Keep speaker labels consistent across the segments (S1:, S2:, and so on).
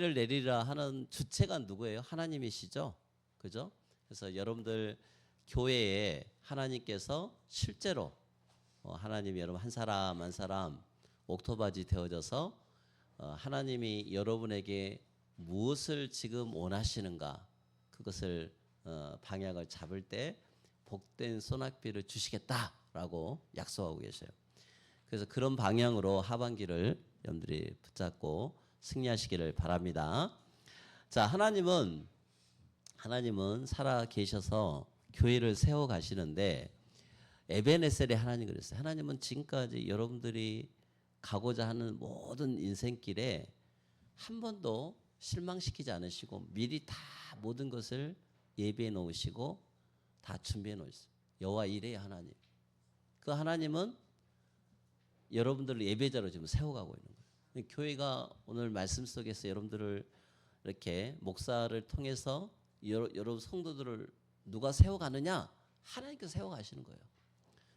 S1: 비를 내리라 하는 주체가 누구예요? 하나님이시죠. 그죠? 그래서 여러분들 교회에 하나님께서 실제로 하나님이 여러분 한 사람 한 사람 옥토바지 되어져서 하나님이 여러분에게 무엇을 지금 원하시는가 그것을 방향을 잡을 때 복된 소낙비를 주시겠다라고 약속하고 계셔요. 그래서 그런 방향으로 하반기를 여러분들이 붙잡고 승리하시기를 바랍니다. 자, 하나님은 살아 계셔서 교회를 세워 가시는데 에베네셀의 하나님 그랬어요. 하나님은 지금까지 여러분들이 가고자 하는 모든 인생길에 한 번도 실망시키지 않으시고 미리 다 모든 것을 예비해 놓으시고 다 준비해 놓으셨어요. 여호와 이레의 하나님. 그 하나님은 여러분들을 예배자로 지금 세워가고 있는 거예요. 교회가 오늘 말씀 속에서 여러분들을 이렇게 목사를 통해서 여러분 성도들을 누가 세워가느냐? 하나님께서 세워가시는 거예요.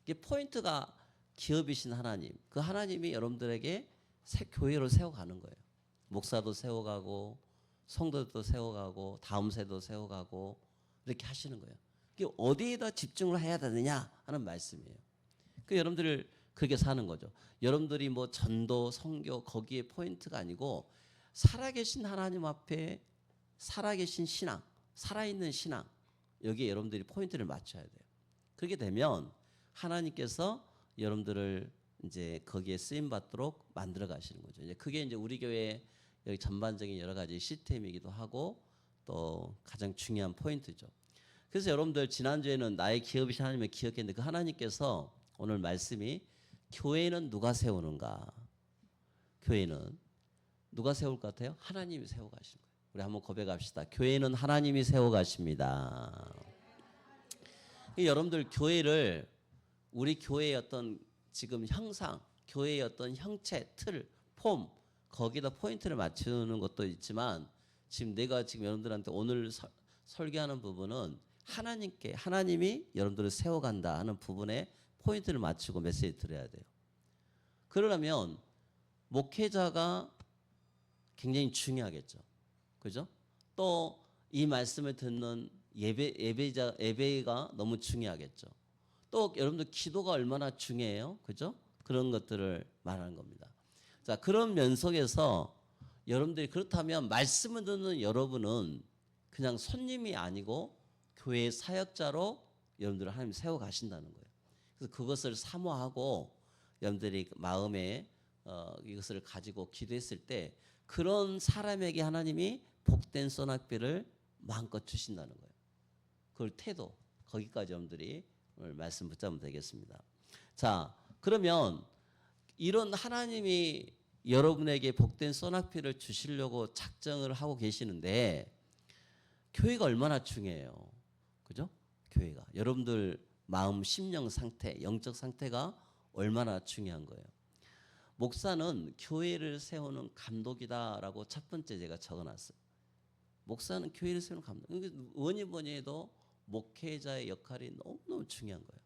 S1: 이게 포인트가 기업이신 하나님. 그 하나님이 여러분들에게 교회로 세워가는 거예요. 목사도 세워가고 성도도 세워가고 다음 세도 세워가고 이렇게 하시는 거예요. 이게 어디에다 집중을 해야 되느냐 하는 말씀이에요. 그 여러분들 그렇게 사는 거죠. 여러분들이 뭐 전도, 선교 거기에 포인트가 아니고 살아계신 하나님 앞에 살아계신 신앙, 살아있는 신앙 여기에 여러분들이 포인트를 맞춰야 돼요. 그렇게 되면 하나님께서 여러분들을 이제 거기에 쓰임 받도록 만들어 가시는 거죠. 이제 그게 이제 우리 교회 여기 전반적인 여러 가지 시스템이기도 하고 또 가장 중요한 포인트죠. 그래서 여러분들 지난주에는 나의 기업이신 하나님을 기억했는데 그 하나님께서 오늘 말씀이 교회는 누가 세우는가? 교회는 누가 세울 것 같아요? 하나님이 세워 가시는 거예요. 우리 한번 고백합시다. 교회는 하나님이 세워 가십니다. 여러분들 교회를 우리 교회의 어떤 지금 형상, 교회의 어떤 형체, 틀, 폼 거기다 포인트를 맞추는 것도 있지만 지금 내가 지금 여러분들한테 오늘 설계하는 부분은 하나님이 여러분들을 세워간다 하는 부분에 포인트를 맞추고 메시지 드려야 돼요. 그러려면 목회자가 굉장히 중요하겠죠. 그죠? 또 이 말씀을 듣는 예배가 너무 중요하겠죠. 또 여러분들 기도가 얼마나 중요해요. 그죠? 그런 것들을 말하는 겁니다. 자, 그런 면 속에서 여러분들이 그렇다면 말씀을 듣는 여러분은 그냥 손님이 아니고 교회의 사역자로 여러분들을 하나님 세워 가신다는 거예요. 그래서 그것을 사모하고 여러분들이 마음에 이것을 가지고 기도했을 때 그런 사람에게 하나님이 복된 소낙비를 마음껏 주신다는 거예요. 그걸 태도 거기까지 여러분들이 오늘 말씀 붙잡으면 되겠습니다. 자, 그러면 이런 하나님이 여러분에게 복된 소낙비를 주시려고 작정을 하고 계시는데 교회가 얼마나 중요해요. 그죠? 교회가 여러분들 마음, 심령 상태, 영적 상태가 얼마나 중요한 거예요. 목사는 교회를 세우는 감독이다라고 첫 번째 제가 적어놨어요. 목사는 교회를 세우는 감독. 뭐니 해도 목회자의 역할이 너무너무 중요한 거예요.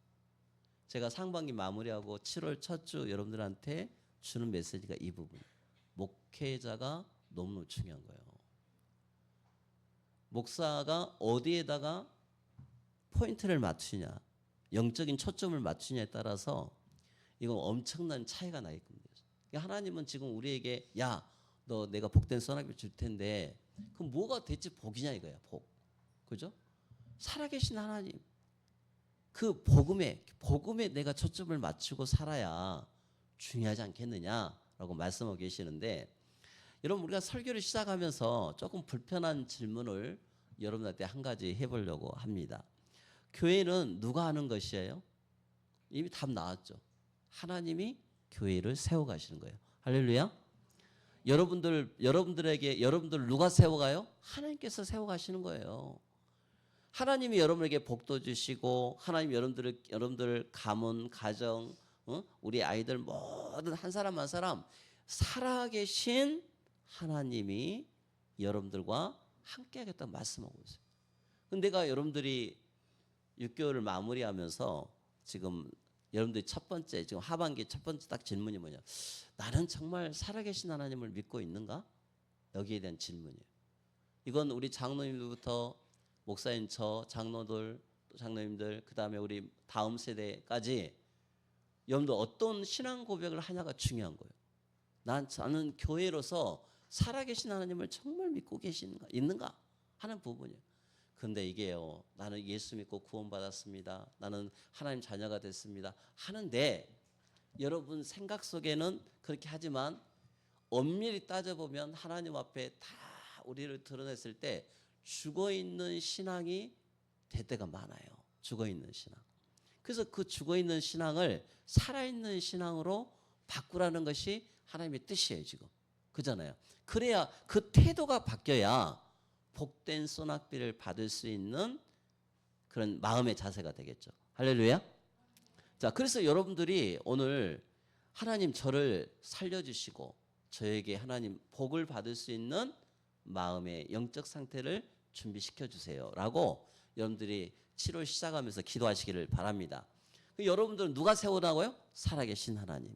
S1: 제가 상반기 마무리하고 7월 첫 주 여러분들한테 주는 메시지가 이 부분. 목회자가 너무너무 중요한 거예요. 목사가 어디에다가 포인트를 맞추냐, 영적인 초점을 맞추냐에 따라서 이건 엄청난 차이가 나게끔 돼요. 하나님은 지금 우리에게 야, 너 내가 복된 소낙비 줄 텐데 그럼 뭐가 대체 복이냐 이거야. 복. 그죠? 살아계신 하나님. 그 복음에 내가 초점을 맞추고 살아야 중요하지 않겠느냐라고 말씀하고 계시는데 여러분 우리가 설교를 시작하면서 조금 불편한 질문을 여러분한테 한 가지 해보려고 합니다. 교회는 누가 하는 것이에요? 이미 답 나왔죠. 하나님이 교회를 세워가시는 거예요. 할렐루야. 여러분들 누가 세워가요? 하나님께서 세워가시는 거예요. 하나님이 여러분에게 복도 주시고 하나님 여러분들 가문, 가정, 우리 아이들 모든 한 사람 한 사람 살아계신 하나님이 여러분들과 함께하겠다고 말씀하고 있어요. 근데 내가 여러분들이 6개월을 마무리하면서 지금 여러분들이 첫 번째 지금 하반기 첫 번째 딱 질문이 뭐냐? 나는 정말 살아계신 하나님을 믿고 있는가? 여기에 대한 질문이에요. 이건 우리 장로님들부터 목사님, 저 장로들, 또 장로님들, 그 다음에 우리 다음 세대까지 여러분들 어떤 신앙 고백을 하냐가 중요한 거예요. 나는 교회로서 살아계신 하나님을 정말 믿고 있는가 하는 부분이에요. 근데 이게요, 나는 예수 믿고 구원받았습니다, 나는 하나님 자녀가 됐습니다 하는데, 여러분 생각 속에는 그렇게 하지만 엄밀히 따져보면 하나님 앞에 다 우리를 드러냈을 때 죽어있는 신앙이 될 때가 많아요. 죽어있는 신앙. 그래서 그 죽어있는 신앙을 살아있는 신앙으로 바꾸라는 것이 하나님의 뜻이에요 지금. 그잖아요. 그래야 그 태도가 바뀌어야 복된 소낙비를 받을 수 있는 그런 마음의 자세가 되겠죠. 할렐루야. 자, 그래서 여러분들이 오늘 하나님 저를 살려주시고 저에게 하나님 복을 받을 수 있는 마음의 영적 상태를 준비시켜 주세요 라고 여러분들이 7월 시작하면서 기도하시기를 바랍니다. 여러분들은 누가 세우라고요? 살아계신 하나님이.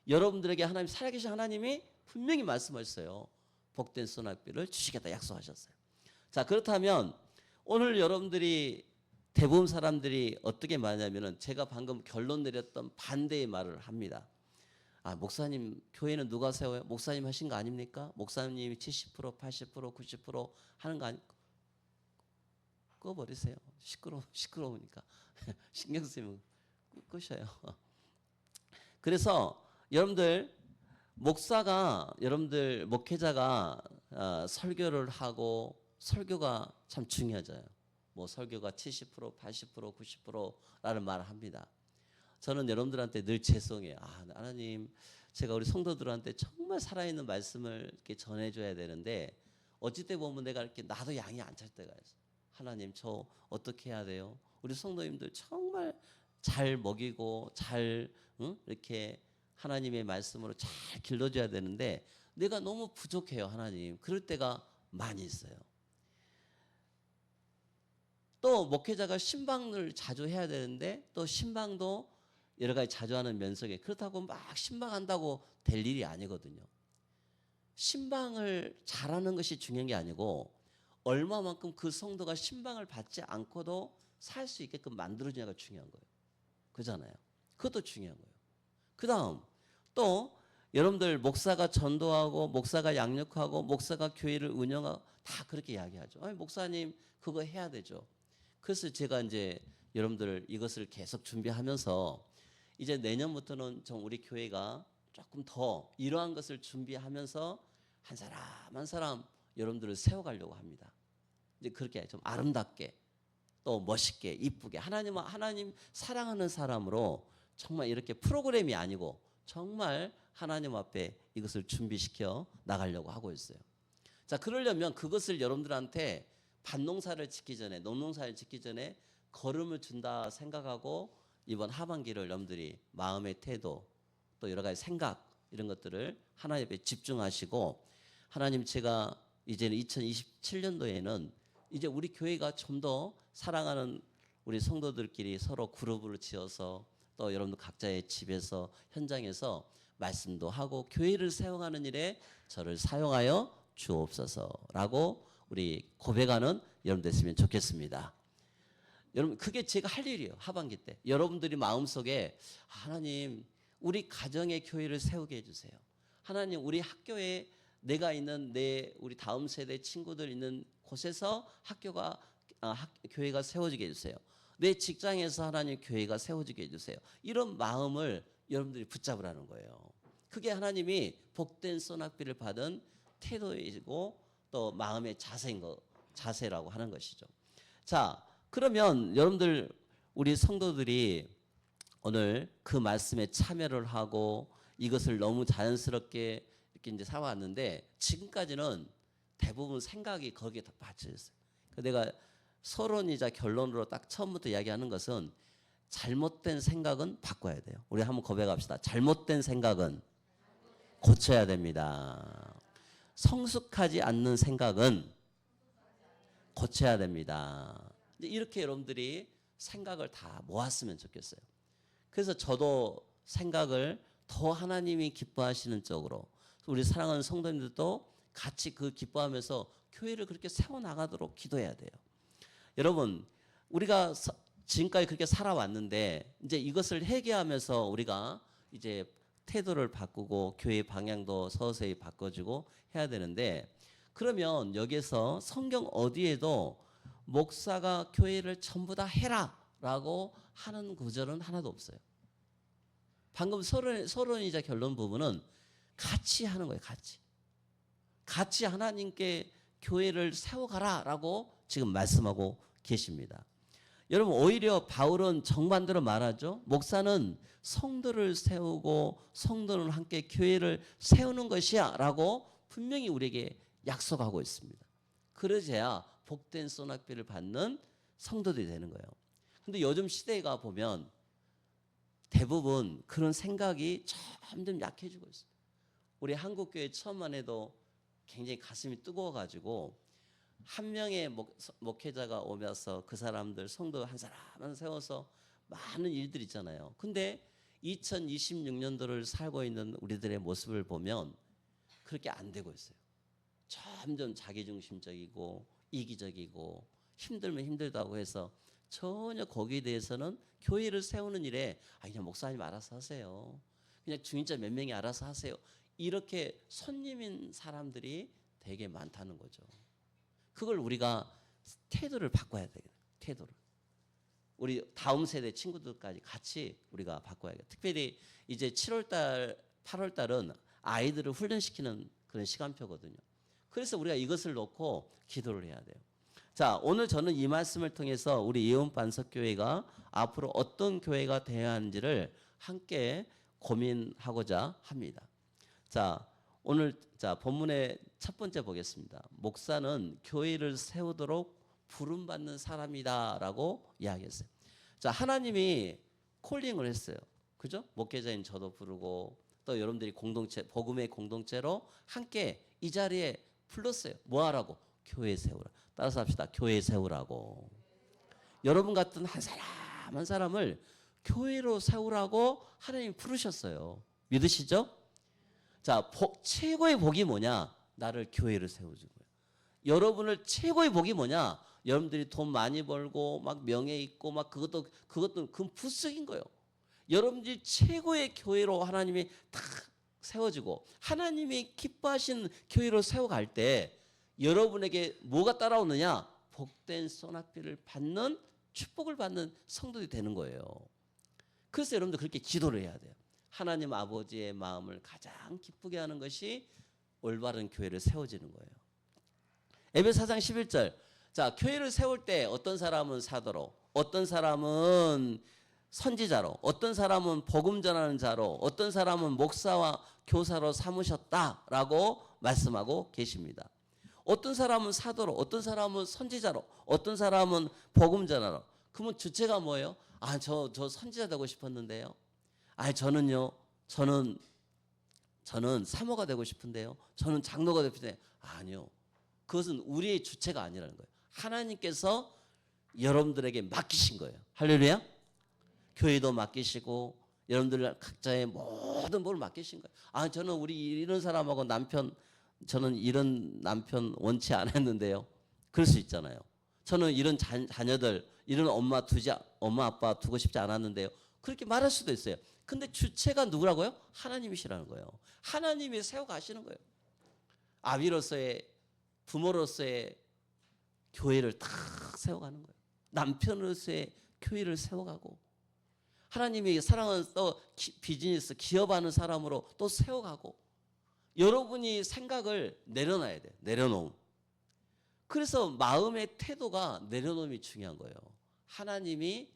S1: 여러분들에게 하나님, 살아계신 하나님이 분명히 말씀하셨어요. 복된 소낙비를 주시겠다 약속하셨어요. 자, 그렇다면 오늘 여러분들이 대부분 사람들이 어떻게 말하냐면은 제가 방금 결론 내렸던 반대의 말을 합니다. 아, 목사님 교회는 누가 세워요? 목사님 하신 거 아닙니까? 목사님이 70%, 80%, 90% 하는 거 아닙니까? 꺼버리세요. 시끄러우니까. 신경 쓰면 끄셔요. 그래서 여러분들 목회자가 설교를 하고, 설교가 참 중요하죠. 뭐 설교가 70%, 80%, 90%라는 말을 합니다. 저는 여러분들한테 늘 죄송해요. 아, 하나님, 제가 우리 성도들한테 정말 살아있는 말씀을 이렇게 전해줘야 되는데 어찌 때 보면 내가 이렇게 나도 양이 안 찰 때가 있어요. 하나님, 저 어떻게 해야 돼요? 우리 성도님들 정말 잘 먹이고 잘 이렇게 하나님의 말씀으로 잘 길러줘야 되는데 내가 너무 부족해요, 하나님. 그럴 때가 많이 있어요. 또 목회자가 신방을 자주 해야 되는데 또 신방도 여러 가지 자주 하는 면석에, 그렇다고 막 신방한다고 될 일이 아니거든요. 신방을 잘하는 것이 중요한 게 아니고 얼마만큼 그 성도가 신방을 받지 않고도 살 수 있게끔 만들어주냐가 중요한 거예요. 그잖아요. 그것도 중요한 거예요. 그 다음 또 여러분들 목사가 전도하고 목사가 양육하고 목사가 교회를 운영하고 다 그렇게 이야기하죠. 아니, 목사님 그거 해야 되죠. 그래서 제가 이제 여러분들 이것을 계속 준비하면서 이제 내년부터는 좀 우리 교회가 조금 더 이러한 것을 준비하면서 한 사람 한 사람 여러분들을 세워가려고 합니다. 이제 그렇게 좀 아름답게 또 멋있게 이쁘게 하나님 사랑하는 사람으로 정말 이렇게 프로그램이 아니고 정말 하나님 앞에 이것을 준비시켜 나가려고 하고 있어요. 자, 그러려면 그것을 여러분들한테 밭농사를 짓기 전에, 농농사를 짓기 전에 걸음을 준다 생각하고 이번 하반기를 여러분들이 마음의 태도 또 여러 가지 생각 이런 것들을 하나님 앞에 집중하시고, 하나님, 제가 이제는 2027년도에는 이제 우리 교회가 좀 더 사랑하는 우리 성도들끼리 서로 그룹을 지어서 또 여러분들 각자의 집에서 현장에서 말씀도 하고 교회를 사용하는 일에 저를 사용하여 주옵소서라고 우리 고백하는 여러분 됐으면 좋겠습니다. 여러분, 그게 제가 할 일이에요. 하반기 때 여러분들이 마음속에 하나님, 우리 가정의 교회를 세우게 해주세요. 하나님, 우리 학교에 내가 있는 우리 다음 세대 친구들 있는 곳에서 교회가 세워지게 해주세요. 내 직장에서 하나님 교회가 세워지게 해주세요. 이런 마음을 여러분들이 붙잡으라는 거예요. 그게 하나님이 복된 소낙비를 받은 태도이고 또 마음의 자세라고 하는 것이죠. 자, 그러면 여러분들, 우리 성도들이 오늘 그 말씀에 참여를 하고 이것을 너무 자연스럽게 이렇게 이제 살아왔는데 지금까지는 대부분 생각이 거기에 다 빠져 있어요. 내가 서론이자 결론으로 딱 처음부터 이야기하는 것은 잘못된 생각은 바꿔야 돼요. 우리 한번 고백합시다. 잘못된 생각은 고쳐야 됩니다. 성숙하지 않는 생각은 고쳐야 됩니다. 이렇게 여러분들이 생각을 다 모았으면 좋겠어요. 그래서 저도 생각을 더 하나님이 기뻐하시는 쪽으로, 우리 사랑하는 성도님들도 같이 그 기뻐하면서 교회를 그렇게 세워나가도록 기도해야 돼요. 여러분, 우리가 지금까지 그렇게 살아왔는데 이제 이것을 회개하면서 우리가 이제 태도를 바꾸고 교회 방향도 서서히 바꿔주고 해야 되는데, 그러면 여기서 성경 어디에도 목사가 교회를 전부 다 해라라고 하는 구절은 하나도 없어요. 방금 서론이자 결론 부분은 같이 하는 거예요. 같이 하나님께 교회를 세워가라라고 지금 말씀하고 계십니다. 여러분, 오히려 바울은 정반대로 말하죠. 목사는 성도를 세우고 성도는 함께 교회를 세우는 것이야 라고 분명히 우리에게 약속하고 있습니다. 그러자야 복된 소낙비를 받는 성도들이 되는 거예요. 근데 요즘 시대가 보면 대부분 그런 생각이 점점 약해지고 있어요. 우리 한국교회 처음만 해도 굉장히 가슴이 뜨거워가지고 한 명의 목회자가 오면서 그 사람들 성도 한 사람 한 세워서 많은 일들이 있잖아요. 근데 2026년도를 살고 있는 우리들의 모습을 보면 그렇게 안 되고 있어요. 점점 자기중심적이고 이기적이고 힘들면 힘들다고 해서 전혀 거기에 대해서는 교회를 세우는 일에 그냥 목사님 알아서 하세요. 그냥 중인자 몇 명이 알아서 하세요. 이렇게 손님인 사람들이 되게 많다는 거죠. 그걸 우리가 태도를 바꿔야 되겠네요. 태도를. 우리 다음 세대 친구들까지 같이 우리가 바꿔야겠다. 특별히 이제 7월달, 8월달은 아이들을 훈련시키는 그런 시간표거든요. 그래서 우리가 이것을 놓고 기도를 해야 돼요. 자, 오늘 저는 이 말씀을 통해서 우리 예언반석교회가 앞으로 어떤 교회가 되어야 하는지를 함께 고민하고자 합니다. 자, 오늘 본문의 첫 번째 보겠습니다. 목사는 교회를 세우도록 부름받는 사람이다라고 이야기했어요. 자, 하나님이 콜링을 했어요. 그죠? 목회자인 저도 부르고 또 여러분들이 공동체, 복음의 공동체로 함께 이 자리에 불렀어요. 뭐 하라고? 교회 세우라. 따라서 합시다. 교회 세우라고. 여러분 같은 한 사람 한 사람을 교회로 세우라고 하나님이 부르셨어요. 믿으시죠? 자, 최고의 복이 뭐냐? 나를 교회를 세워준 거예요. 여러분을 최고의 복이 뭐냐? 여러분들이 돈 많이 벌고 막 명예 있고 막 그것도 그 부수인 거예요. 여러분들이 최고의 교회로 하나님이 딱 세워지고 하나님이 기뻐하신 교회로 세워갈 때 여러분에게 뭐가 따라오느냐? 복된 소낙비를 받는 축복을 받는 성도들이 되는 거예요. 그래서 여러분들 그렇게 기도를 해야 돼요. 하나님 아버지의 마음을 가장 기쁘게 하는 것이 올바른 교회를 세워지는 거예요. 에베소 4장 11절. 자, 교회를 세울 때 어떤 사람은 사도로, 어떤 사람은 선지자로, 어떤 사람은 복음 전하는 자로, 어떤 사람은 목사와 교사로 삼으셨다라고 말씀하고 계십니다. 어떤 사람은 사도로, 어떤 사람은 선지자로, 어떤 사람은 복음 전하로. 그러면 주체가 뭐예요? 저 선지자 되고 싶었는데요. 저는 사모가 되고 싶은데요. 저는 장로가 되고 싶은데 아니요. 그것은 우리의 주체가 아니라는 거예요. 하나님께서 여러분들에게 맡기신 거예요. 할렐루야. 교회도 맡기시고 여러분들 각자의 모든 걸 맡기신 거예요. 저는 우리 이런 사람하고 저는 이런 남편 원치 않았는데요. 그럴 수 있잖아요. 저는 이런 자녀들, 이런 엄마 아빠 두고 싶지 않았는데요. 그렇게 말할 수도 있어요. 근데 주체가 누구라고요? 하나님이시라는 거예요. 하나님이 세워가시는 거예요. 아비로서의, 부모로서의 교회를 탁 세워가는 거예요. 남편으로서의 교회를 세워가고 하나님이 사랑하는 또 비즈니스, 기업하는 사람으로 또 세워가고 여러분이 생각을 내려놔야 돼요. 내려놓음. 그래서 마음의 태도가 내려놓음이 중요한 거예요. 하나님이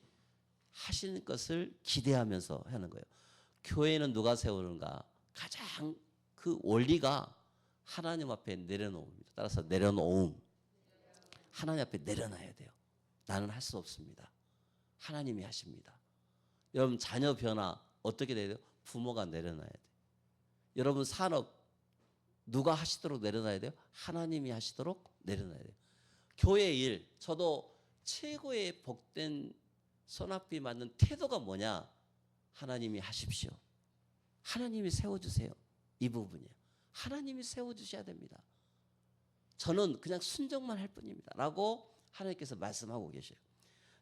S1: 하시는 것을 기대하면서 하는 거예요. 교회는 누가 세우는가? 가장 그 원리가 하나님 앞에 내려놓음입니다. 따라서 내려놓음. 하나님 앞에 내려놔야 돼요. 나는 할 수 없습니다. 하나님이 하십니다. 여러분 자녀 변화 어떻게 돼야 돼요? 부모가 내려놔야 돼요. 여러분 산업 누가 하시도록 내려놔야 돼요? 하나님이 하시도록 내려놔야 돼요. 교회 일, 저도 최고의 복된 소낙비 맞는 태도가 뭐냐? 하나님이 하십시오. 하나님이 세워주세요. 이 부분이에요. 하나님이 세워주셔야 됩니다. 저는 그냥 순종만 할 뿐입니다. 라고 하나님께서 말씀하고 계셔요.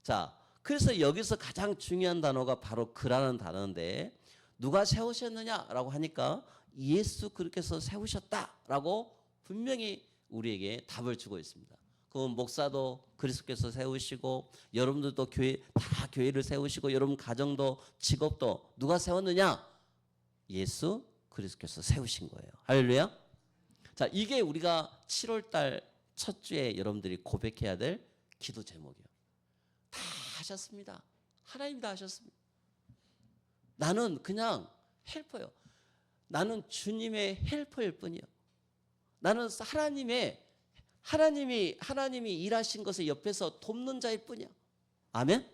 S1: 자, 그래서 여기서 가장 중요한 단어가 바로 그라는 단어인데 누가 세우셨느냐라고 하니까 예수 그리스도께서 세우셨다라고 분명히 우리에게 답을 주고 있습니다. 그 목사도 그리스도께서 세우시고 여러분들도 교회 다 교회를 세우시고 여러분 가정도 직업도 누가 세웠느냐? 예수 그리스도께서 세우신 거예요. 할렐루야. 자, 이게 우리가 7월 달 첫 주에 여러분들이 고백해야 될 기도 제목이에요. 다 하셨습니다. 하나님 다 하셨습니다. 나는 그냥 헬퍼요. 나는 주님의 헬퍼일 뿐이요. 나는 하나님이 일하신 것을 옆에서 돕는 자일 뿐이야. 아멘?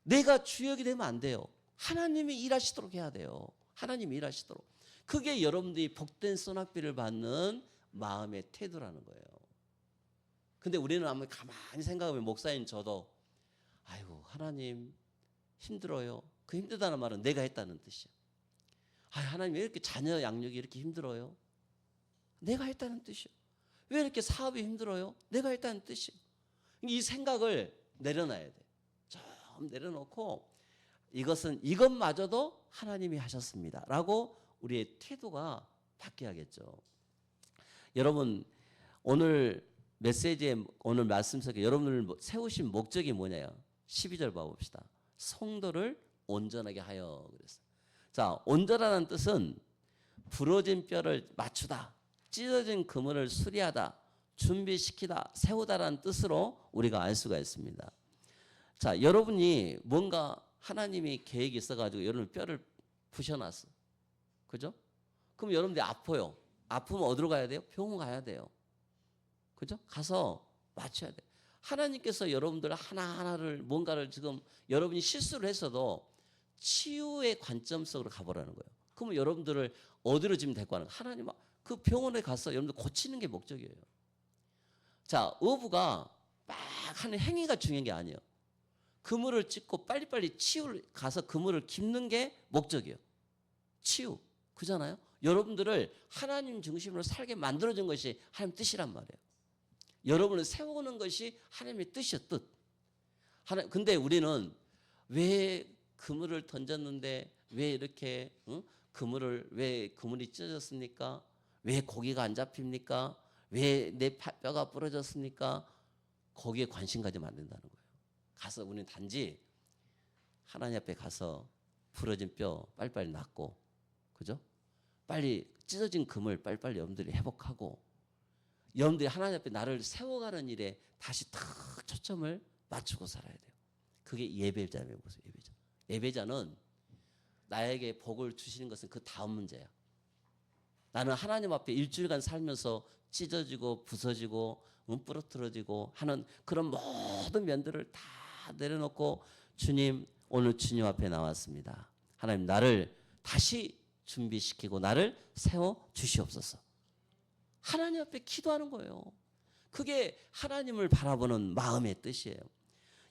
S1: 내가 주역이 되면 안 돼요. 하나님이 일하시도록 해야 돼요. 하나님이 일하시도록. 그게 여러분들이 복된 소낙비를 받는 마음의 태도라는 거예요. 근데 우리는 아마 가만히 생각하면 목사인 저도 아이고 하나님 힘들어요. 그 힘들다는 말은 내가 했다는 뜻이야. 하나님 왜 이렇게 자녀 양육이 이렇게 힘들어요? 내가 했다는 뜻이야. 왜 이렇게 사업이 힘들어요? 내가 했다는 뜻이야. 이 생각을 내려놔야 돼. 좀 내려놓고 이것마저도 하나님이 하셨습니다. 라고 우리의 태도가 바뀌어야겠죠. 여러분 오늘 메시지에 오늘 말씀 속에 여러분을 세우신 목적이 뭐냐요? 12절 봐봅시다. 성도를 온전하게 하여 그랬어요. 자, 온전하다는 뜻은 부러진 뼈를 맞추다, 찢어진 그물을 수리하다, 준비시키다, 세우다라는 뜻으로 우리가 알 수가 있습니다. 자, 여러분이 뭔가 하나님이 계획이 있어가지고 여러분 뼈를 부셔놨어. 그죠? 그럼 여러분들이 아파요. 아프면 어디로 가야 돼요? 병원 가야 돼요. 그죠? 가서 맞춰야 돼요. 하나님께서 여러분들 하나하나를 뭔가를 지금 여러분이 실수를 했어도 치유의 관점 속으로 가보라는 거예요. 그러면 여러분들을 어디로 지금 데리고 가는 거예요? 하나님 그 병원에 가서 여러분들 고치는 게 목적이에요. 자, 어부가 막 하는 행위가 중요한 게 아니에요. 그물을 찢고 빨리빨리 치유를 가서 그물을 깁는 게 목적이에요. 치유. 그잖아요. 여러분들을 하나님 중심으로 살게 만들어준 것이 하나님 뜻이란 말이에요. 여러분을 세우는 것이 하나님의 뜻이요, 뜻. 근데 우리는 왜 그물을 던졌는데 왜 이렇게 왜 그물이 찢어졌습니까? 왜 고기가 안 잡힙니까? 왜 내 뼈가 부러졌습니까? 거기에 관심 가지면 안 된다는 거예요. 가서 우리는 단지 하나님 앞에 가서 부러진 뼈 빨리빨리 낫고, 그죠? 빨리 찢어진 그물 빨리빨리 여러분들이 회복하고, 여러분들이 하나님 앞에 나를 세워가는 일에 다시 탁 초점을 맞추고 살아야 돼요. 그게 예배자의 모습, 예배자. 예배자는 나에게 복을 주시는 것은 그 다음 문제야. 나는 하나님 앞에 일주일간 살면서 찢어지고 부서지고 부러뜨려지고 하는 그런 모든 면들을 다 내려놓고 주님, 오늘 주님 앞에 나왔습니다. 하나님 나를 다시 준비시키고 나를 세워 주시옵소서. 하나님 앞에 기도하는 거예요. 그게 하나님을 바라보는 마음의 뜻이에요.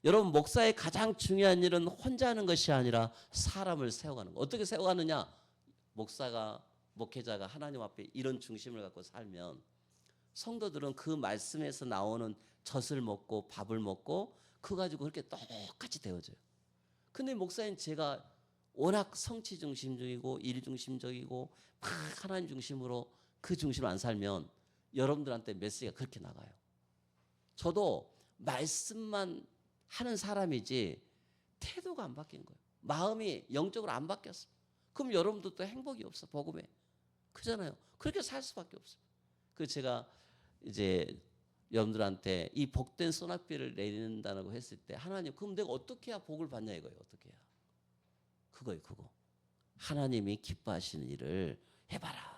S1: 여러분 목사의 가장 중요한 일은 혼자 하는 것이 아니라 사람을 세워가는 거. 어떻게 세워가느냐? 목회자가 하나님 앞에 이런 중심을 갖고 살면 성도들은 그 말씀에서 나오는 젖을 먹고 밥을 먹고 그거 가지고 그렇게 똑같이 되어져요. 근데 목사님 제가 워낙 성취 중심적이고 일 중심적이고 막 하나님 중심으로 그 중심을 안 살면 여러분들한테 메시지가 그렇게 나가요. 저도 말씀만 하는 사람이지 태도가 안 바뀐 거예요. 마음이 영적으로 안 바뀌었어. 그럼 여러분들도 행복이 없어. 복음에. 그잖아요. 그렇게 살 수밖에 없어요. 그래서 제가 이제 여러분들한테 이 복된 소낙비를 내린다고 했을 때 하나님 그럼 내가 어떻게 해야 복을 받냐 이거예요. 어떻게 해야. 그거예요. 그거. 하나님이 기뻐하시는 일을 해봐라.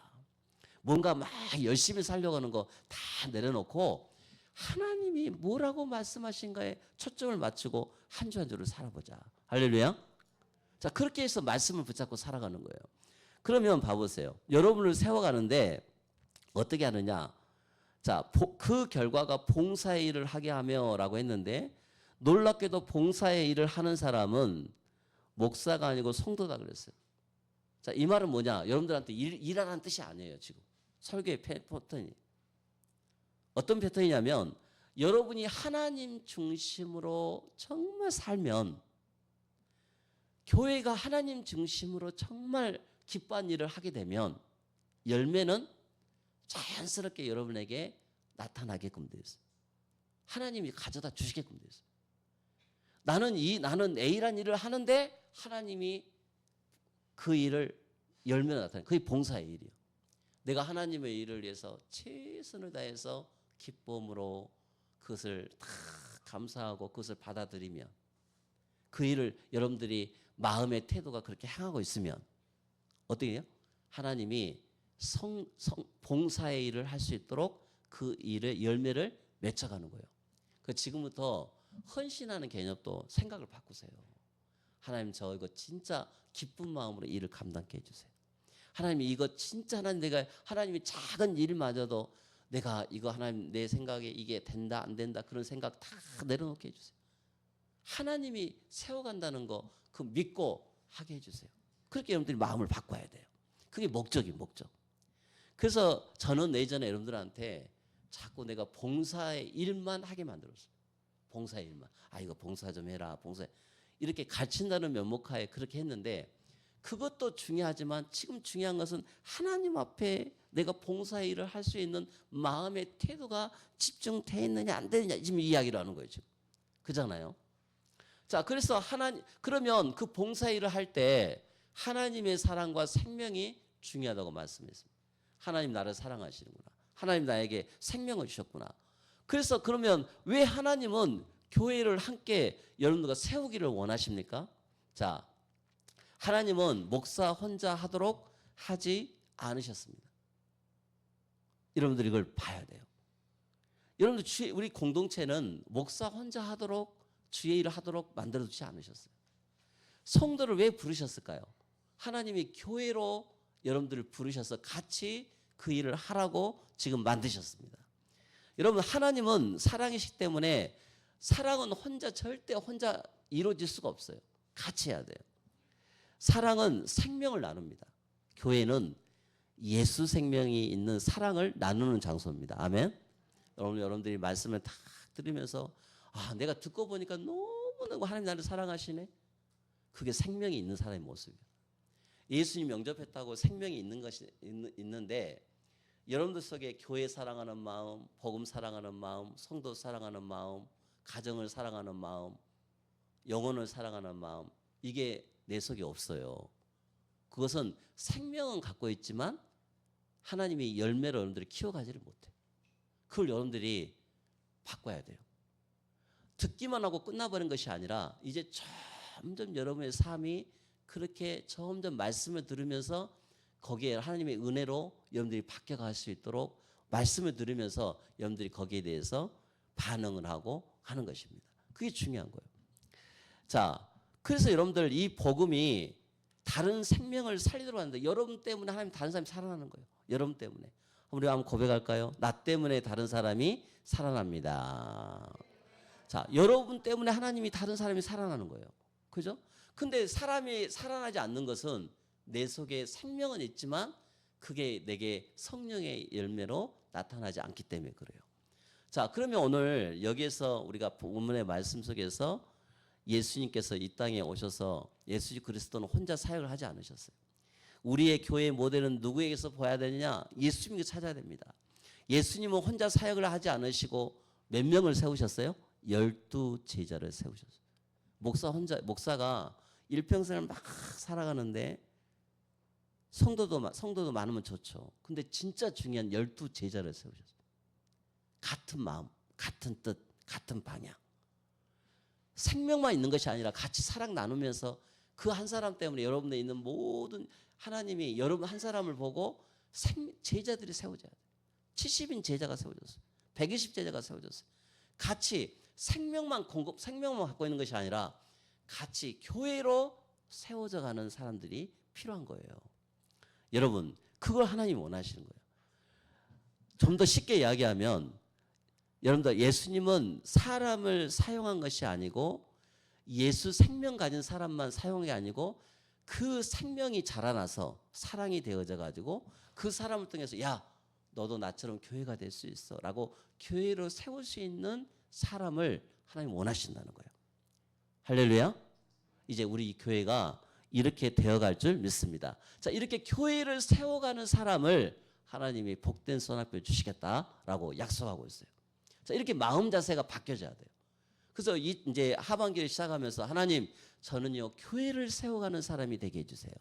S1: 뭔가 막 열심히 살려고 하는 거 다 내려놓고 하나님이 뭐라고 말씀하신가에 초점을 맞추고 한 주 한 주를 살아보자. 할렐루야. 자, 그렇게 해서 말씀을 붙잡고 살아가는 거예요. 그러면 봐보세요. 여러분을 세워가는데 어떻게 하느냐. 자, 그 결과가 봉사의 일을 하게 하며 라고 했는데 놀랍게도 봉사의 일을 하는 사람은 목사가 아니고 성도다 그랬어요. 자, 이 말은 뭐냐. 여러분들한테 일하라는 뜻이 아니에요. 지금 설교의 패턴이. 어떤 패턴이냐면 여러분이 하나님 중심으로 정말 살면, 교회가 하나님 중심으로 정말 기뻐한 일을 하게 되면 열매는 자연스럽게 여러분에게 나타나게끔 되어 있어요. 하나님이 가져다 주시게끔 되어 있어요. 나는 A란 일을 하는데 하나님이 그 일을 열매로 나타내요. 그게 봉사의 일이에요. 내가 하나님의 일을 위해서 최선을 다해서 기쁨으로 그것을 다 감사하고 그것을 받아들이면, 그 일을 여러분들이 마음의 태도가 그렇게 향하고 있으면 어떻게 해요? 하나님이 봉사의 일을 할 수 있도록 그 일의 열매를 맺어가는 거예요. 그 지금부터 헌신하는 개념도 생각을 바꾸세요. 하나님, 저 이거 진짜 기쁜 마음으로 일을 감당케 해주세요. 하나님, 이거 진짜 하나님이 작은 일마저도 내가 이거 하나님 내 생각에 이게 된다 안 된다 그런 생각 다 내려놓게 해주세요. 하나님이 세워간다는 거 그 믿고 하게 해주세요. 그렇게 여러분들이 마음을 바꿔야 돼요. 그게 목적이에요, 목적. 그래서 저는 예전에 여러분들한테 자꾸 내가 봉사의 일만 하게 만들었어요. 봉사의 일만. 이거 봉사 좀 해라. 봉사. 이렇게 가르친다는 면목하에 그렇게 했는데, 그것도 중요하지만 지금 중요한 것은 하나님 앞에 내가 봉사의 일을 할 수 있는 마음의 태도가 집중되어 있느냐 안 되느냐, 지금 이야기를 하는 거예요, 지금. 그잖아요. 자, 그래서 그러면 그 봉사의 일을 할 때 하나님의 사랑과 생명이 중요하다고 말씀했습니다. 하나님 나를 사랑하시는구나. 하나님 나에게 생명을 주셨구나. 그래서 그러면 왜 하나님은 교회를 함께 여러분들과 세우기를 원하십니까? 자, 하나님은 목사 혼자 하도록 하지 않으셨습니다. 여러분들 이걸 봐야 돼요. 여러분들 우리 공동체는 목사 혼자 하도록 주의 일을 하도록 만들어두지 않으셨어요. 성도를 왜 부르셨을까요? 하나님이 교회로 여러분들을 부르셔서 같이 그 일을 하라고 지금 만드셨습니다. 여러분, 하나님은 사랑이시기 때문에 사랑은 절대 혼자 이루어질 수가 없어요. 같이 해야 돼요. 사랑은 생명을 나눕니다. 교회는 예수 생명이 있는 사랑을 나누는 장소입니다. 아멘. 여러분들이 말씀을 다 들으면서 내가 듣고 보니까 너무너무 하나님 나를 사랑하시네. 그게 생명이 있는 사람의 모습이에요. 예수님 영접했다고 생명이 있는 것이 있는데, 여러분들 속에 교회 사랑하는 마음, 복음 사랑하는 마음, 성도 사랑하는 마음, 가정을 사랑하는 마음, 영혼을 사랑하는 마음, 이게 내 속에 없어요. 그것은 생명은 갖고 있지만 하나님이 열매로 여러분들이 키워가지를 못해요. 그걸 여러분들이 바꿔야 돼요. 듣기만 하고 끝나버린 것이 아니라 이제 점점 여러분의 삶이 그렇게 점점 말씀을 들으면서 거기에 하나님의 은혜로 여러분들이 바뀌어갈 수 있도록 말씀을 들으면서 여러분들이 거기에 대해서 반응을 하고 하는 것입니다. 그게 중요한 거예요. 자, 그래서 여러분들 이 복음이 다른 생명을 살리도록 하는데, 여러분 때문에 하나님 다른 사람이 살아나는 거예요. 여러분 때문에. 우리 한번 고백할까요? 나 때문에 다른 사람이 살아납니다. 자, 여러분 때문에 하나님이 다른 사람이 살아나는 거예요. 그죠? 근데 사람이 살아나지 않는 것은 내 속에 생명은 있지만 그게 내게 성령의 열매로 나타나지 않기 때문에 그래요. 자, 그러면 오늘 여기에서 우리가 본문의 말씀 속에서 예수님께서 이 땅에 오셔서 예수 그리스도는 혼자 사역을 하지 않으셨어요. 우리의 교회 모델은 누구에게서 보아야 되느냐? 예수님께 찾아야 됩니다. 예수님은 혼자 사역을 하지 않으시고 몇 명을 세우셨어요? 12제자를 세우셨어요. 목사가 일평생을 막 살아가는데 성도도 많으면 좋죠. 근데 진짜 중요한 12제자를 세우셨어요. 같은 마음, 같은 뜻, 같은 방향. 생명만 있는 것이 아니라 같이 사랑 나누면서 그 한 사람 때문에 여러분에 있는 모든 하나님이 여러분 한 사람을 보고 제자들이 세워져야 돼요. 70인 제자가 세워졌어요. 120제자가 세워졌어요. 같이 생명만 갖고 있는 것이 아니라 같이 교회로 세워져 가는 사람들이 필요한 거예요. 여러분, 그걸 하나님이 원하시는 거예요. 좀 더 쉽게 이야기하면, 여러분들 예수님은 사람을 사용한 것이 아니고 예수 생명 가진 사람만 사용한 게 아니고 그 생명이 자라나서 사랑이 되어져 가지고 그 사람을 통해서 야, 너도 나처럼 교회가 될 수 있어 라고 교회로 세울 수 있는 사람을 하나님 원하신다는 거예요. 할렐루야. 이제 우리 교회가 이렇게 되어갈 줄 믿습니다. 자, 이렇게 교회를 세워가는 사람을 하나님이 복된 선악별 주시겠다라고 약속하고 있어요. 자, 이렇게 마음 자세가 바뀌어져야 돼요. 그래서 이제 하반기를 시작하면서 하나님, 저는요 교회를 세워가는 사람이 되게 해주세요.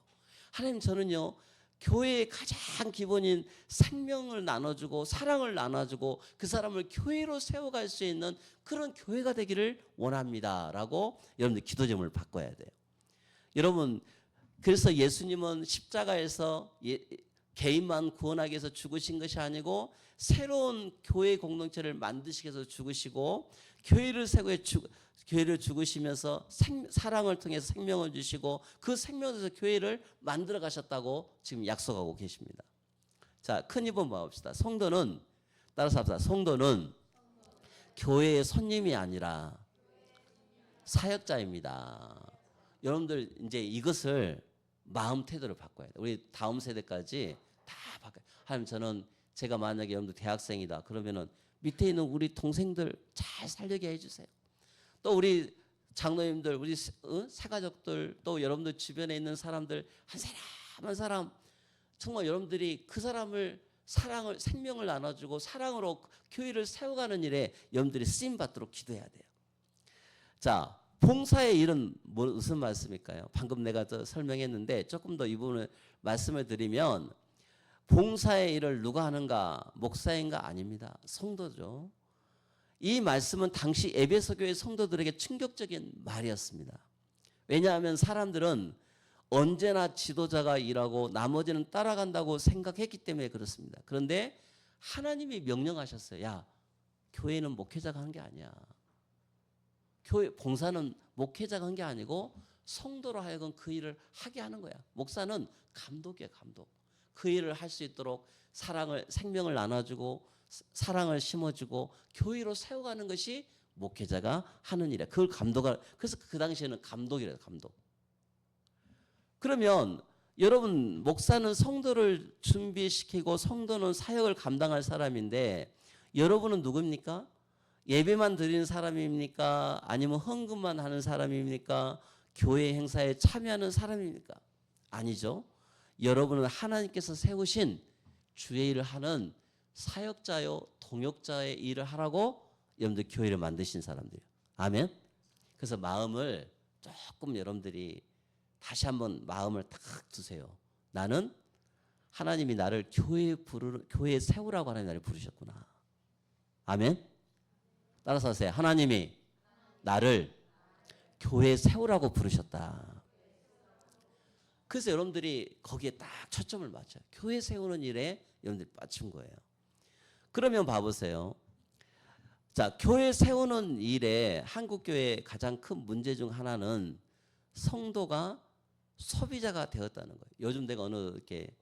S1: 하나님, 저는요 교회의 가장 기본인 생명을 나눠주고 사랑을 나눠주고 그 사람을 교회로 세워갈 수 있는 그런 교회가 되기를 원합니다라고 여러분들 기도 제목을 바꿔야 돼요. 여러분, 그래서 예수님은 십자가에서 개인만 구원하기 위해서 죽으신 것이 아니고 새로운 교회 공동체를 만드시기 위해서 죽으시고 교회를 교회를 죽으시면서 사랑을 통해서 생명을 주시고 그 생명에서 교회를 만들어 가셨다고 지금 약속하고 계십니다. 자, 큰 입은 봅시다. 성도는, 따라서 합시다. 성도는 교회의 손님이 아니라 사역자입니다. 여러분들 이제 이것을 마음 태도를 바꿔야 돼요. 우리 다음 세대까지 다 바꿔요. 하나님, 저는 제가 만약에 여러분들 대학생이다 그러면은 밑에 있는 우리 동생들 잘 살려게 해주세요. 또 우리 장로님들, 우리 새가족들, 또 여러분들 주변에 있는 사람들 한 사람 한 사람 정말 여러분들이 그 사람을 사랑을 생명을 나눠주고 사랑으로 교회를 세워가는 일에 여러분들이 쓰임 받도록 기도해야 돼요. 자, 봉사의 일은 무슨 말씀일까요? 방금 내가 설명했는데 조금 더 이 부분을 말씀을 드리면 봉사의 일을 누가 하는가? 목사인가? 아닙니다. 성도죠. 이 말씀은 당시 에베소 교회 성도들에게 충격적인 말이었습니다. 왜냐하면 사람들은 언제나 지도자가 일하고 나머지는 따라간다고 생각했기 때문에 그렇습니다. 그런데 하나님이 명령하셨어요. 야, 교회는 목회자가 한 게 아니야. 교회 봉사는 목회자가 한 게 아니고 성도로 하여금 그 일을 하게 하는 거야. 목사는 감독이야, 감독. 그 일을 할 수 있도록 생명을 나눠주고 사랑을 심어주고 교회로 세워가는 것이 목회자가 하는 일이야. 그걸 그래서 그 당시에는 감독이래요, 감독. 그러면 여러분, 목사는 성도를 준비시키고 성도는 사역을 감당할 사람인데 여러분은 누굽니까? 예배만 드리는 사람입니까? 아니면 헌금만 하는 사람입니까? 교회 행사에 참여하는 사람입니까? 아니죠. 여러분은 하나님께서 세우신 주의 일을 하는 사역자요 동역자의 일을 하라고 여러분들 교회를 만드신 사람들이에요. 아멘. 그래서 마음을 조금 여러분들이 다시 한번 마음을 딱 두세요. 나는 하나님이 나를 교회에 세우라고 하나님 나를 부르셨구나. 아멘. 따라서 하세요. 하나님이 나를 교회에 세우라고 부르셨다. 그래서 여러분들이 거기에 딱 초점을 맞춰요. 교회 세우는 일에 여러분들이 맞춘 거예요. 그러면 봐보세요. 자, 교회 세우는 일에 한국교회의 가장 큰 문제 중 하나는 성도가 소비자가 되었다는 거예요. 요즘 내가 어느 이렇게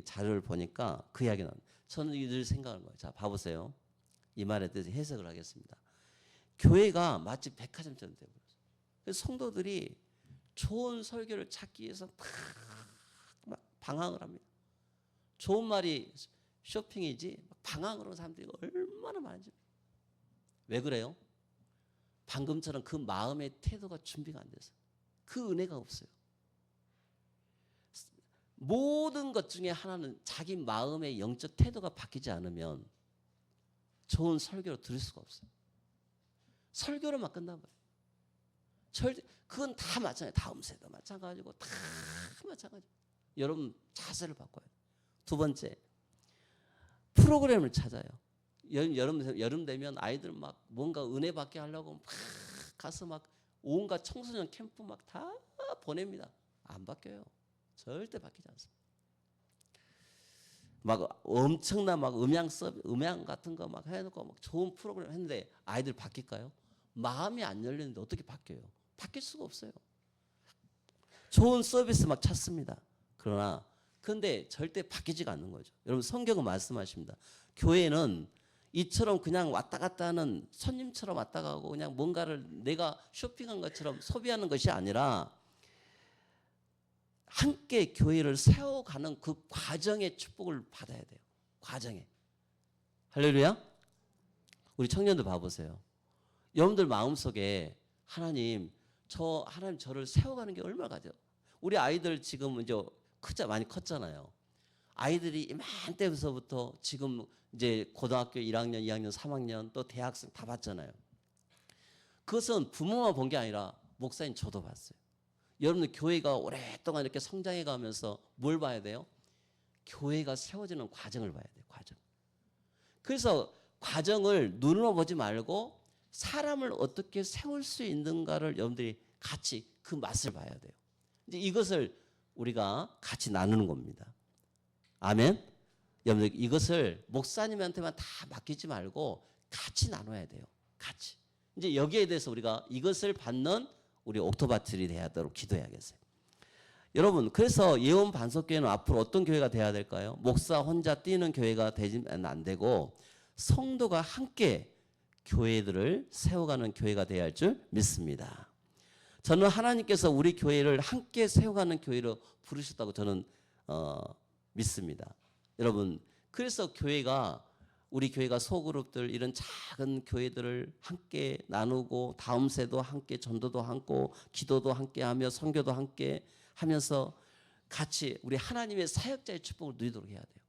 S1: 자료를 보니까 그 이야기 나옵니다. 저는 늘 생각하는 거예요. 자, 봐보세요. 이 말에 대해서 해석을 하겠습니다. 교회가 마치 백화점처럼 되어버렸어요. 그래서 성도들이 좋은 설교를 찾기 위해서 막 방황을 합니다. 좋은 말이 쇼핑이지 방황을 하는 사람들이 얼마나 많은지. 왜 그래요? 방금처럼 그 마음의 태도가 준비가 안 돼서 그 은혜가 없어요. 모든 것 중에 하나는 자기 마음의 영적 태도가 바뀌지 않으면 좋은 설교를 들을 수가 없어요. 설교로만 끝나버려요. 그건 다 마찬가지예요. 다음 세대 마찬가지고 다 마찬가지예요. 여러분 자세를 바꿔야 돼요. 두 번째, 프로그램을 찾아요. 여름 되면 아이들 막 뭔가 은혜 받게 하려고 막 가서 막 온갖 청소년 캠프 막 다 보냅니다. 안 바뀌어요. 절대 바뀌지 않습니다. 막 엄청난 막 음향 같은 거 막 해놓고 막 좋은 프로그램 했는데 아이들 바뀔까요? 마음이 안 열리는데 어떻게 바뀌어요? 바뀔 수가 없어요. 좋은 서비스 막 찾습니다. 그런데 절대 바뀌지가 않는 거죠. 여러분 성경은 말씀하십니다. 교회는 이처럼 그냥 왔다 갔다 하는 손님처럼 왔다 가고 그냥 뭔가를 내가 쇼핑한 것처럼 소비하는 것이 아니라 함께 교회를 세워가는 그 과정의 축복을 받아야 돼요. 과정에. 할렐루야. 우리 청년들 봐보세요. 여러분들 마음속에 하나님 저를 세워가는 게 얼마나 가죠. 우리 아이들 지금 이제 많이 컸잖아요. 아이들이 이맘때부터 지금 이제 고등학교 1학년, 2학년, 3학년 또 대학생 다 봤잖아요. 그것은 부모만 본 게 아니라 목사님 저도 봤어요. 여러분들 교회가 오랫동안 이렇게 성장해 가면서 뭘 봐야 돼요? 교회가 세워지는 과정을 봐야 돼요. 과정. 그래서 과정을 눈으로 보지 말고 사람을 어떻게 세울 수 있는가를 여러분들이 같이 그 맛을 봐야 돼요. 이제 이것을 우리가 같이 나누는 겁니다. 아멘. 여러분들 이것을 목사님한테만 다 맡기지 말고 같이 나눠야 돼요. 같이. 이제 여기에 대해서 우리가 이것을 받는 우리 옥토바틀이 돼야 하도록 기도해야겠어요. 여러분, 그래서 예원 반석교회는 앞으로 어떤 교회가 돼야 될까요? 목사 혼자 뛰는 교회가 되지는 안 되고 성도가 함께 교회들을 세워가는 교회가 돼야 할 줄 믿습니다. 저는 하나님께서 우리 교회를 함께 세워가는 교회로 부르셨다고 저는 믿습니다. 여러분, 그래서 우리 교회가 소그룹들 이런 작은 교회들을 함께 나누고 다음 세도 함께 전도도 하고 기도도 함께 하며 선교도 함께 하면서 같이 우리 하나님의 사역자의 축복을 누리도록 해야 돼요.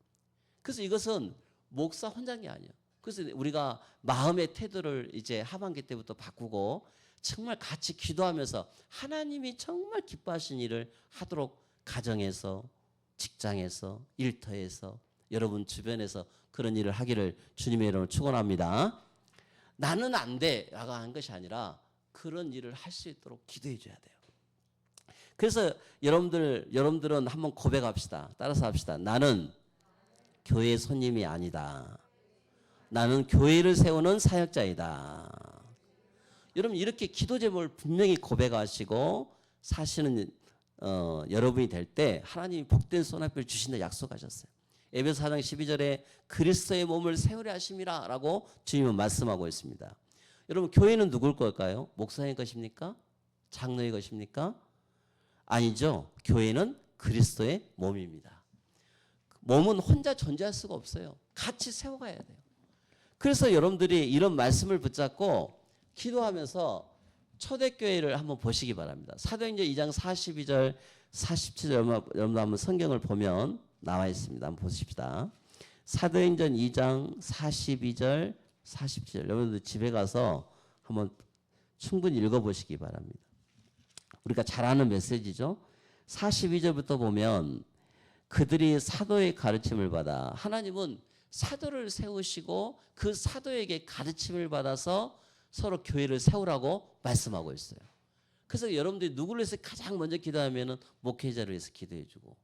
S1: 그래서 이것은 목사 혼자인 게 아니에요. 그래서 우리가 마음의 태도를 이제 하반기 때부터 바꾸고 정말 같이 기도하면서 하나님이 정말 기뻐하신 일을 하도록 가정에서 직장에서 일터에서 여러분 주변에서 그런 일을 하기를 주님의 이름으로 축원합니다. 나는 안 돼 라고 하는 것이 아니라 그런 일을 할 수 있도록 기도해 줘야 돼요. 그래서 여러분들은 한번 고백합시다. 따라서 합시다. 나는 교회 손님이 아니다. 나는 교회를 세우는 사역자이다. 여러분 이렇게 기도 제목을 분명히 고백하시고 사시는 여러분이 될 때 하나님이 복된 손앞을 주신다 약속하셨어요. 에베소 4장 12절에 그리스도의 몸을 세우려 하심이라 라고 주님은 말씀하고 있습니다. 여러분 교회는 누굴 걸까요? 목사의 것입니까? 장로의 것입니까? 아니죠. 교회는 그리스도의 몸입니다. 몸은 혼자 존재할 수가 없어요. 같이 세워가야 돼요. 그래서 여러분들이 이런 말씀을 붙잡고 기도하면서 초대교회를 한번 보시기 바랍니다. 사도행전 2장 42절 47절 여러분 한번 성경을 보면 나와 있습니다. 한번 보십시다. 사도행전 2장 42절 47절 여러분들 집에 가서 한번 충분히 읽어보시기 바랍니다. 우리가 잘 아는 메시지죠. 42절부터 보면 그들이 사도의 가르침을 받아 하나님은 사도를 세우시고 그 사도에게 가르침을 받아서 서로 교회를 세우라고 말씀하고 있어요. 그래서 여러분들이 누구를 위해서 가장 먼저 기도하면은 목회자를 위해서 기도해주고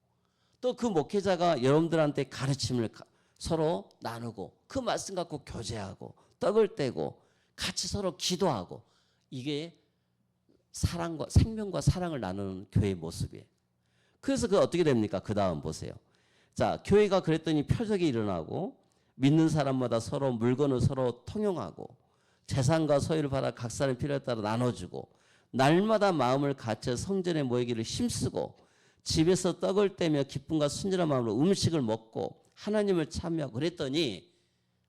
S1: 또 그 목회자가 여러분들한테 가르침을 서로 나누고 그 말씀 갖고 교제하고 떡을 떼고 같이 서로 기도하고 이게 사랑과 생명과 사랑을 나누는 교회의 모습이에요. 그래서 그 어떻게 됩니까? 그 다음 보세요. 자, 교회가 그랬더니 표적이 일어나고 믿는 사람마다 서로 물건을 서로 통용하고 재산과 소유를 받아 각 사람의 필요에 따라 나눠주고 날마다 마음을 갖춰 성전에 모이기를 힘쓰고 집에서 떡을 떼며 기쁨과 순전한 마음으로 음식을 먹고 하나님을 참여하고 그랬더니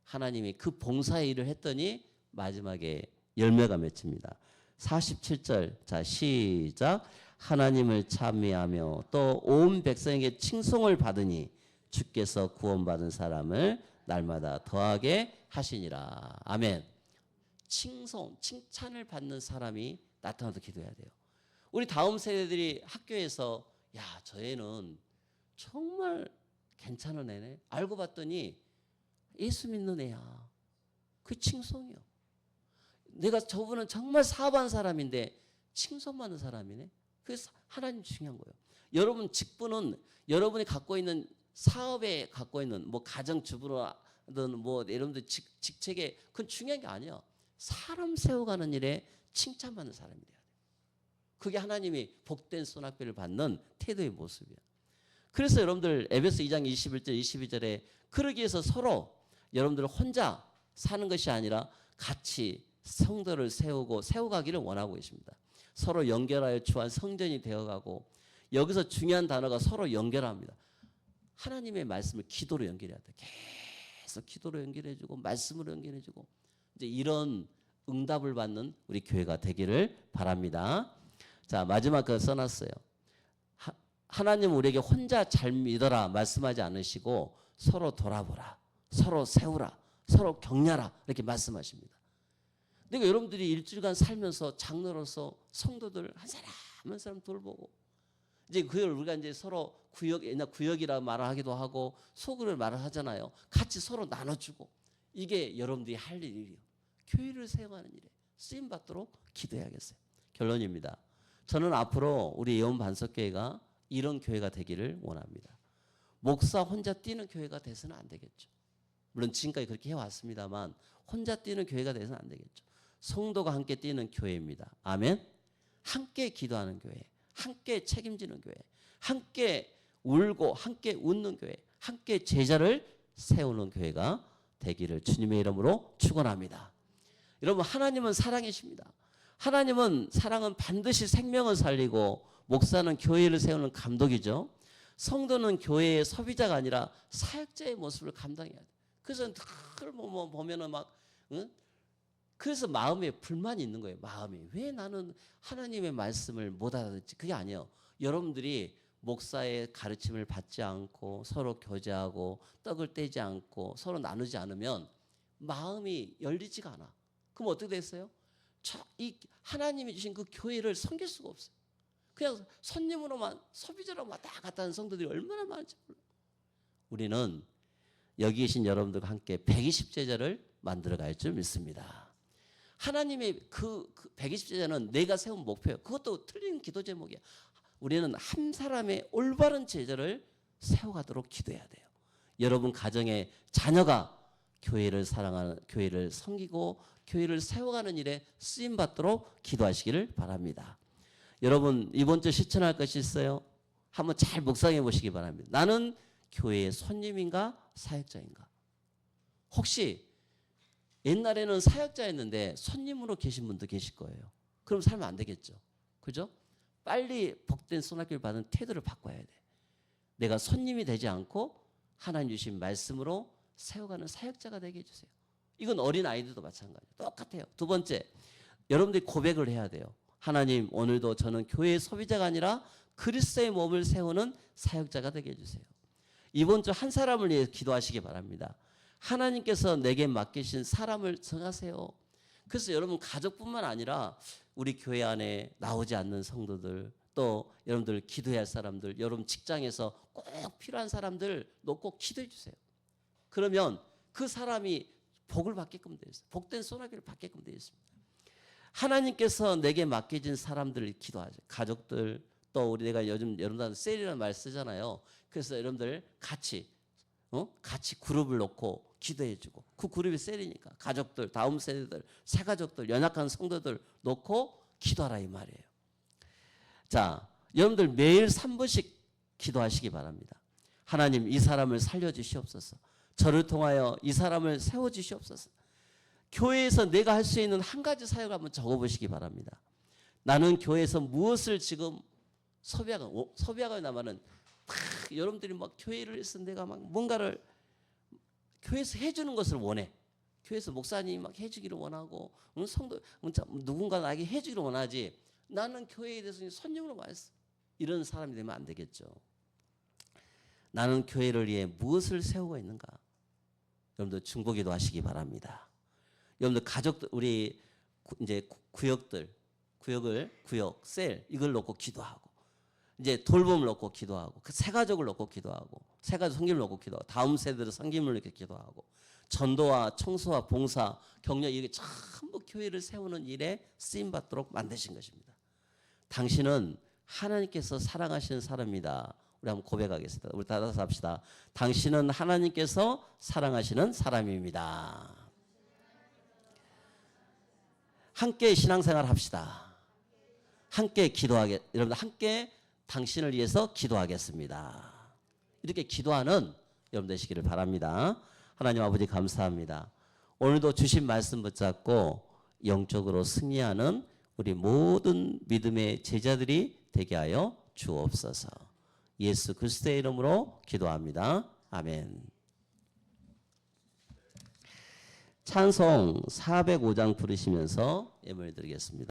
S1: 하나님이 그 봉사의 일을 했더니 마지막에 열매가 맺힙니다. 47절 자 시작 하나님을 찬미하며 또 온 백성에게 칭송을 받으니 주께서 구원받은 사람을 날마다 더하게 하시니라. 아멘. 칭찬을 받는 사람이 나타나도 기도해야 돼요. 우리 다음 세대들이 학교에서 야, 저 애는 정말 괜찮은 애네. 알고 봤더니 예수 믿는 애야. 그 칭송이요. 내가 저분은 정말 사업한 사람인데 칭송받는 사람이네. 그래서 하나님 중요한 거예요. 여러분 직분은 여러분이 갖고 있는 사업에 갖고 있는 뭐 가정주부든 뭐 여러분들 직책에 그건 중요한 게 아니야. 사람 세워가는 일에 칭찬받는 사람이 돼야 돼. 그게 하나님이 복된 손아귀를 받는 태도의 모습이야. 그래서 여러분들 에베소 2장 21절 22절에 그러기 위해서 서로 여러분들 혼자 사는 것이 아니라 같이 성도를 세워가기를 원하고 계십니다. 서로 연결하여 주한 성전이 되어가고 여기서 중요한 단어가 서로 연결합니다. 하나님의 말씀을 기도로 연결해야 돼. 계속 기도로 연결해주고 말씀으로 연결해주고 이제 이런 응답을 받는 우리 교회가 되기를 바랍니다. 자, 마지막 거 써놨어요. 하나님 우리에게 혼자 잘 믿어라 말씀하지 않으시고 서로 돌아보라, 서로 세우라, 서로 격려하라 이렇게 말씀하십니다. 그러니까 여러분들이 일주일간 살면서 장로로서 성도들 한 사람 한 사람 돌보고 이제 그걸 우리가 이제 서로 구역이라 말을 하기도 하고 소그룹 말을 하잖아요. 같이 서로 나눠주고 이게 여러분들이 할 일이에요. 교회를 세워가는 일에 쓰임 받도록 기도해야겠어요. 결론입니다. 저는 앞으로 우리 예원 반석교회가 이런 교회가 되기를 원합니다. 목사 혼자 뛰는 교회가 돼서는 안 되겠죠. 물론 지금까지 그렇게 해왔습니다만 혼자 뛰는 교회가 돼서는 안 되겠죠. 성도가 함께 뛰는 교회입니다. 아멘. 함께 기도하는 교회, 함께 책임지는 교회, 함께 울고 함께 웃는 교회, 함께 제자를 세우는 교회가 되기를 주님의 이름으로 축원합니다. 여러분, 하나님은 사랑이십니다. 하나님은 사랑은 반드시 생명을 살리고 목사는 교회를 세우는 감독이죠. 성도는 교회의 소비자가 아니라 사역자의 모습을 감당해야 돼. 그래서 늘 보면은 막 그래서 마음에 불만이 있는 거예요. 마음이 왜 나는 하나님의 말씀을 못 알아듣지? 그게 아니에요. 여러분들이 목사의 가르침을 받지 않고 서로 교제하고 떡을 떼지 않고 서로 나누지 않으면 마음이 열리지가 않아. 그럼 어떻게 됐어요? 이 하나님이 주신 그 교회를 섬길 수가 없어요. 그냥 손님으로만 소비자로 왔다 갔다 하는 성도들이 얼마나 많은지 몰라요. 우리는 여기 계신 여러분들과 함께 120제자를 만들어갈 줄 믿습니다. 하나님의 그 120제자는 내가 세운 목표예요. 그것도 틀린 기도 제목이야. 우리는 한 사람의 올바른 제자를 세워가도록 기도해야 돼요. 여러분 가정의 자녀가 교회를 사랑하는, 교회를 섬기고 교회를 세워가는 일에 쓰임받도록 기도하시기를 바랍니다. 여러분 이번 주 실천할 것이 있어요. 한번 잘 묵상해 보시기 바랍니다. 나는 교회의 손님인가 사역자인가? 혹시 옛날에는 사역자였는데 손님으로 계신 분도 계실 거예요. 그럼 살면 안 되겠죠. 그죠? 빨리 복된 손아귀를 받은 태도를 바꿔야 돼. 내가 손님이 되지 않고 하나님 주신 말씀으로 세워가는 사역자가 되게 해주세요. 이건 어린 아이들도 마찬가지예요. 똑같아요. 두 번째, 여러분들이 고백을 해야 돼요. 하나님, 오늘도 저는 교회의 소비자가 아니라 그리스도의 몸을 세우는 사역자가 되게 해주세요. 이번 주 한 사람을 위해 기도하시기 바랍니다. 하나님께서 내게 맡기신 사람을 정하세요. 그래서 여러분 가족뿐만 아니라 우리 교회 안에 나오지 않는 성도들, 또 여러분들 기도해야 할 사람들, 여러분 직장에서 꼭 필요한 사람들 놓고 기도해 주세요. 그러면 그 사람이 복을 받게끔 되어 있어요. 복된 소나기를 받게끔 되어 있습니다. 하나님께서 내게 맡겨진 사람들을 기도하죠. 가족들, 또 우리 내가 요즘 여러분들 셀이라는 말 쓰잖아요. 그래서 여러분들 같이 그룹을 놓고 기도해주고, 그 그룹이 셀이니까 가족들, 다음 세대들, 새 가족들, 연약한 성도들 놓고 기도하라 이 말이에요. 자, 여러분들 매일 3분씩 기도하시기 바랍니다. 하나님, 이 사람을 살려주시옵소서. 저를 통하여 이 사람을 세워주시옵소서. 교회에서 내가 할 수 있는 한 가지 사역을 한번 적어보시기 바랍니다. 나는 교회에서 무엇을 지금 소비하고 나면은 여러분들이 막 교회를 해서 내가 막 뭔가를 교회에서 해주는 것을 원해. 교회에서 목사님이 막 해주기를 원하고, 성도 누군가 나에게 해주기를 원하지. 나는 교회에 대해서 손님으로 왔어. 이런 사람이 되면 안 되겠죠. 나는 교회를 위해 무엇을 세우고 있는가? 여러분들 중보기도 하시기 바랍니다. 여러분들 가족들, 우리 이제 구역, 셀 이걸 놓고 기도하고, 이제 돌봄을 놓고 기도하고, 그 새 가족을 놓고 기도하고, 새 가족 섬김을 놓고 기도하고, 다음 세대를 섬김을 놓고 기도하고, 전도와 청소와 봉사, 격려 이게 전부 교회를 세우는 일에 쓰임 받도록 만드신 것입니다. 당신은 하나님께서 사랑하시는 사람입니다. 우리 한번 고백하겠습니다. 우리 다 같이 합시다. 당신은 하나님께서 사랑하시는 사람입니다. 함께 신앙생활 합시다. 함께 여러분 함께 당신을 위해서 기도하겠습니다. 이렇게 기도하는 여러분 되시기를 바랍니다. 하나님 아버지 감사합니다. 오늘도 주신 말씀 붙잡고 영적으로 승리하는 우리 모든 믿음의 제자들이 되게 하여 주옵소서. 예수 그리스도의 이름으로 기도합니다. 아멘. 찬송 405장 부르시면서 예물 드리겠습니다.